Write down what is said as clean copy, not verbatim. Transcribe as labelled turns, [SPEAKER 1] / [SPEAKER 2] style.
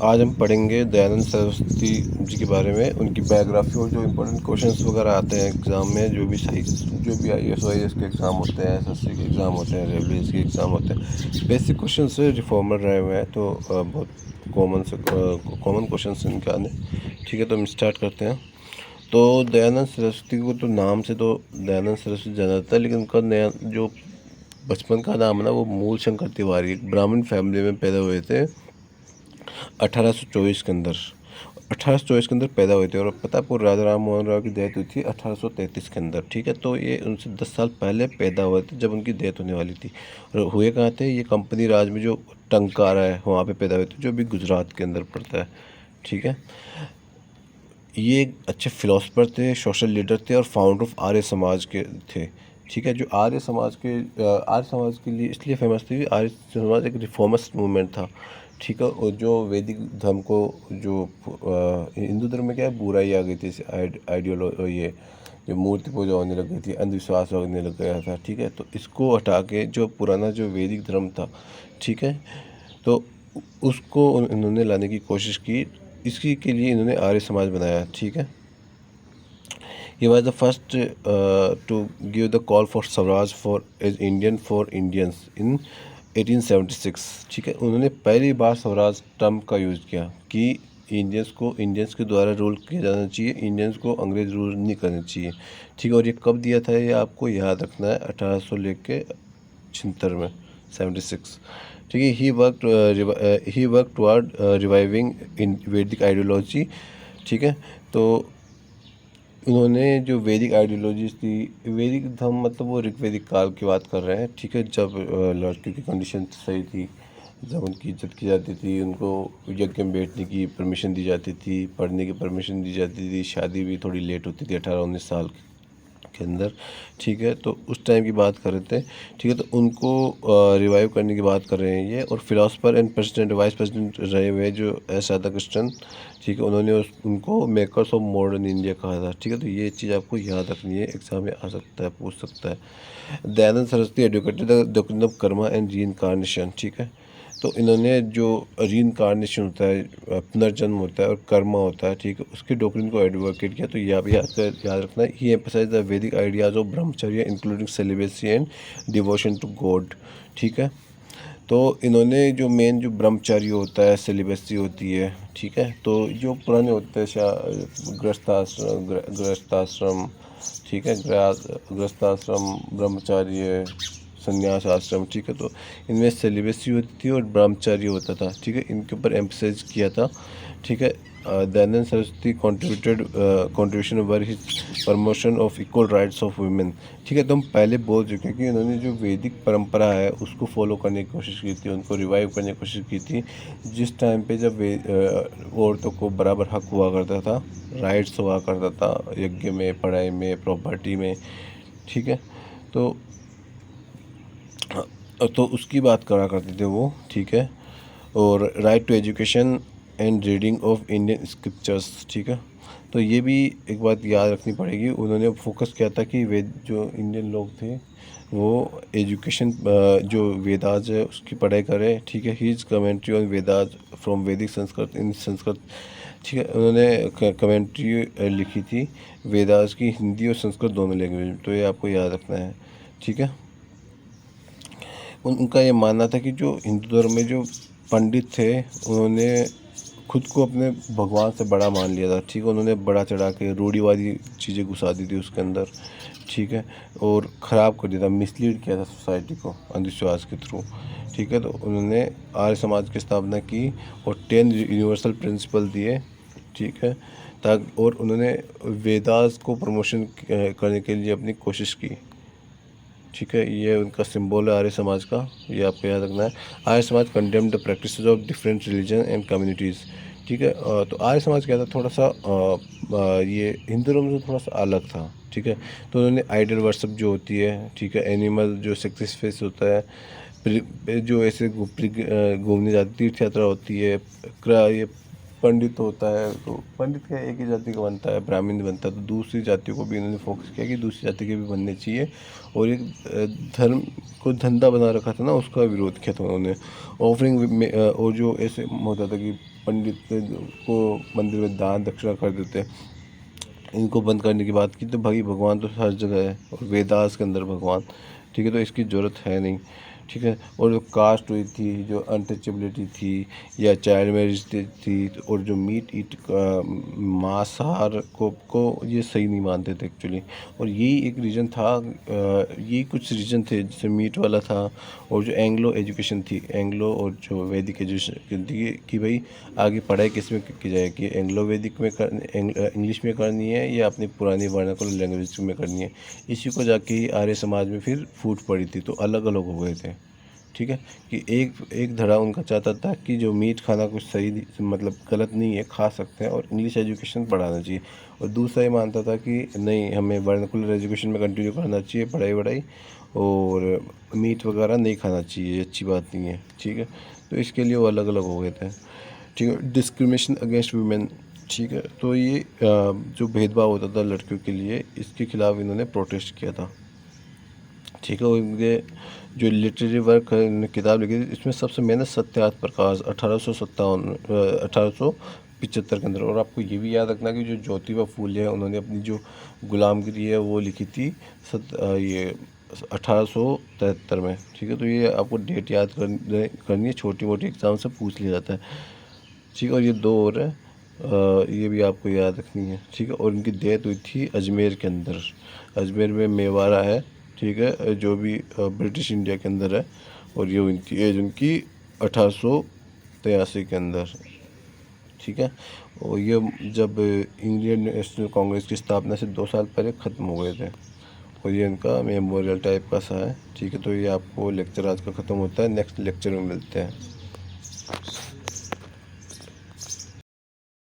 [SPEAKER 1] आज हम पढ़ेंगे दयानंद सरस्वती जी के बारे में, उनकी बायोग्राफी और जो इम्पोर्टेंट क्वेश्चंस वगैरह आते हैं एग्ज़ाम में, जो भी IAS के एग्ज़ाम होते हैं, SSC के एग्ज़ाम होते हैं, रेलवेज के एग्ज़ाम होते हैं, बेसिक क्वेश्चन से रिफॉर्मर रहे हुए हैं, तो बहुत कॉमन क्वेश्चन इनके आने। ठीक है, तो हम स्टार्ट करते हैं। तो दयानंद सरस्वती को तो नाम से तो दयानंद सरस्वती जाना जाता है, लेकिन उनका नया जो बचपन का नाम है ना, वो मूल शंकर तिवारी, एक ब्राह्मण फैमिली में पैदा हुए थे 1824 के अंदर। 1824 के अंदर पैदा हुए थे, और पता है आपको राजा राम मोहन राव की डेथ हुई थी 1833 के अंदर। ठीक है, तो ये उनसे 10 साल पहले पैदा हुए थे जब उनकी डेथ होने वाली थी। और हुए कहाँ थे, ये कंपनी राज में जो टंकारा है वहाँ पे पैदा हुए थे, जो भी गुजरात के अंदर पड़ता है। ठीक है, ये एक अच्छे फिलोसफर थे, सोशल लीडर थे और फाउंडर ऑफ आर्य समाज के थे। ठीक है, जो आर्य समाज के लिए इसलिए फेमस थी, आर्य समाज एक रिफॉर्मस्ट मूवमेंट था। ठीक है, और जो वैदिक धर्म को, जो हिंदू धर्म में क्या है, बुराई आ गई थी, आइडियोलॉ ये जो मूर्ति पूजा होने लग गई थी, अंधविश्वास होने लग गया था। ठीक है, तो इसको हटा के जो पुराना जो वैदिक धर्म था, ठीक है, तो उसको इन्होंने लाने की कोशिश की। इसी के लिए इन्होंने आर्य समाज बनाया। ठीक है, he was the first to give the call for swaraj for as Indian for Indians in 1876। ठीक है, उन्होंने पहली बार स्वराज टर्म का यूज़ किया कि इंडियंस के द्वारा रूल किया जाना चाहिए, इंडियंस को अंग्रेज रूल नहीं करना चाहिए। ठीक है, और ये कब दिया था, ये आपको याद रखना है, 1800 लेके 76 में, 76। ठीक है, ही वर्क टुवर्ड रिवाइविंग इन वैदिक आइडियोलॉजी। ठीक है, तो उन्होंने जो वैदिक आइडियोलॉजीज थी, वैदिक धर्म मतलब वो ऋग्वैदिक काल की बात कर रहे हैं। ठीक है, जब लड़कियों की कंडीशन सही थी, जब उनकी इज्जत की जाती थी, उनको यज्ञ में बैठने की परमिशन दी जाती थी, पढ़ने की परमिशन दी जाती थी, शादी भी थोड़ी लेट होती थी 18-19 साल के अंदर। ठीक है, तो उस टाइम की बात कर रहे थे। ठीक है, तो उनको रिवाइव करने की बात कर रहे हैं ये। और philosopher and president vice president रहे हुए जो एस राधाकृष्णन, ठीक है, उन्होंने उनको मेकर्स ऑफ मॉडर्न इंडिया कहा था। ठीक है, तो ये चीज़ आपको याद रखनी है, एग्जाम में आ सकता है, पूछ सकता है। Dayanand Saraswati advocated the doctrine of Karma and re incarnation. ठीक है, तो इन्होंने जो री इनकारनेशन होता है, पुनर्जन्म होता है, और कर्मा होता है, ठीक है, उसके डॉक्ट्रिन को एडवोकेट किया। तो यहाँ भी याद रखना है, he emphasise the Vedic ideas of brahmacharya including celibacy and devotion to God. ठीक है, तो इन्होंने जो मेन जो ब्रह्मचर्य होता है, सेलिबेसी होती है, ठीक है, तो जो पुराने होते हैं गृहस्थाश्रम, ठीक है, गृहस्थाश्रम, ब्रह्मचर्य, संन्यास आश्रम। ठीक है, तो इनमें सेलिबेसी होती थी और ब्रह्मचर्य होता था। ठीक है, इनके ऊपर एम्फसाइज किया था। ठीक है, Dayanand Saraswati contribution were his promotion of equal rights of women. ठीक है, तो हम पहले बोल चुके हैं कि इन्होंने जो वैदिक परंपरा है उसको फॉलो करने की कोशिश की थी, उनको रिवाइव करने की कोशिश की थी, जिस टाइम पे जब औरतों को बराबर हक हुआ करता था, राइट्स हुआ करता था, यज्ञ में, पढ़ाई में, प्रॉपर्टी में। ठीक है, तो उसकी बात करा करते थे वो। ठीक है, और right to education and reading of Indian scriptures. ठीक है, तो ये भी एक बात याद रखनी पड़ेगी, उन्होंने फोकस किया था कि वे जो इंडियन लोग थे वो एजुकेशन, जो वेदास है उसकी पढ़ाई करें। ठीक है, his commentary on Vedas from Vedic Sanskrit इन संस्कृत। ठीक है, उन्होंने कमेंट्री लिखी थी वेदास की हिंदी और संस्कृत दोनों लैंग्वेज में, तो ये आपको याद रखना है। ठीक है, उनका ये मानना था कि जो हिंदू धर्म में जो पंडित थे, उन्होंने खुद को अपने भगवान से बड़ा मान लिया था। ठीक है, उन्होंने बड़ा चढ़ा के रूढ़िवादी चीज़ें घुसा दी थी उसके अंदर। ठीक है, और ख़राब कर दिया था, मिसलीड किया था सोसाइटी को अंधविश्वास के थ्रू। ठीक है, तो उन्होंने आर्य समाज की स्थापना की और 10 यूनिवर्सल प्रिंसिपल दिए। ठीक है, ताकि, और उन्होंने वेदास को प्रमोशन करने के लिए अपनी कोशिश की। ठीक है, ये उनका सिंबल है आर्य समाज का, ये आपको याद रखना है। Arya Samaj condemn the practice of different religion and communities. ठीक है, तो आर्य समाज क्या था, थोड़ा सा ये हिंदू धर्म से थोड़ा सा अलग था। ठीक है, तो उन्होंने आइडल वर्शिप जो होती है, ठीक है, एनिमल जो सेक्रिफाइस होता है, जो ऐसे घूमने जाती तीर्थ यात्रा होती है, ये पंडित होता है तो पंडित क्या एक ही जाति का बनता है, ब्राह्मण बनता है, तो दूसरी जातियों को भी इन्होंने फोकस किया कि दूसरी जाति के भी बनने चाहिए। और एक धर्म को धंधा बना रखा था ना, उसका विरोध किया था उन्होंने। ऑफरिंग में और जो ऐसे होता था कि पंडित को मंदिर में दान दक्षिणा कर देते, इनको बंद करने की बात की। तो भाई भगवान तो हर जगह है और वेदास के अंदर भगवान, ठीक है, तो इसकी ज़रूरत है नहीं, ठीक है। और जो कास्ट हुई थी, जो अनटचेबिलिटी थी या चाइल्ड मैरिज थी, और जो मीट ईट मांसाहार को ये सही नहीं मानते थे एक्चुअली। और यही एक रीज़न था, यही कुछ रीज़न थे जैसे मीट वाला था। और जो एंग्लो एजुकेशन थी, एंग्लो और जो वैदिक एजुकेशन थी कि भाई आगे पढ़ाई किस में की जाएगी, एंग्लो वैदिक में इंग्लिश में करनी है या अपनी पुरानी वर्नाकुलर लैंग्वेज में करनी है। इसी को जाके ही आर्य समाज में फिर फूट पड़ी थी, तो अलग अलग हो गए थे, ठीक है। कि एक एक धड़ा उनका चाहता था कि जो मीट खाना कुछ सही मतलब गलत नहीं है, खा सकते हैं, और इंग्लिश एजुकेशन पढ़ाना चाहिए। और दूसरा ये मानता था कि नहीं, हमें वर्नाकुलर एजुकेशन में कंटिन्यू करना चाहिए पढ़ाई वढ़ाई, और मीट वगैरह नहीं खाना चाहिए, ये अच्छी बात नहीं है, ठीक है। तो इसके लिए वो अलग अलग हो गए थे, ठीक है। डिस्क्रिमिनेशन अगेंस्ट वुमेन, ठीक है। तो ये जो भेदभाव होता था लड़कियों के लिए, इसके खिलाफ इन्होंने प्रोटेस्ट किया था, ठीक है। और इनके जो लिटरेरी वर्क है, इन्होंने किताब लिखी थी, इसमें सबसे मेन है सत्यार्थ प्रकाश 1875 के अंदर। और आपको ये भी याद रखना कि जो ज्योतिबा फूले है, उन्होंने अपनी जो गुलामगिरी है वो लिखी थी ये 1873 में, ठीक है। तो ये आपको डेट याद करनी है, छोटी मोटी एग्जाम से पूछ लिया जाता है, ठीक है। और ये दो और है, ये भी आपको याद रखनी है, ठीक है। और इनकी डेथ हुई थी अजमेर के अंदर, अजमेर में मेवाड़ा है, ठीक है, जो भी ब्रिटिश इंडिया के अंदर है। और ये उनकी एज उनकी 1883 के अंदर, ठीक है। और ये जब इंडियन नेशनल कांग्रेस की स्थापना से 2 साल पहले ख़त्म हो गए थे। और ये इनका मेमोरियल टाइप का सा है, ठीक है। तो ये आपको लेक्चर आज का ख़त्म होता है, नेक्स्ट लेक्चर में मिलते हैं।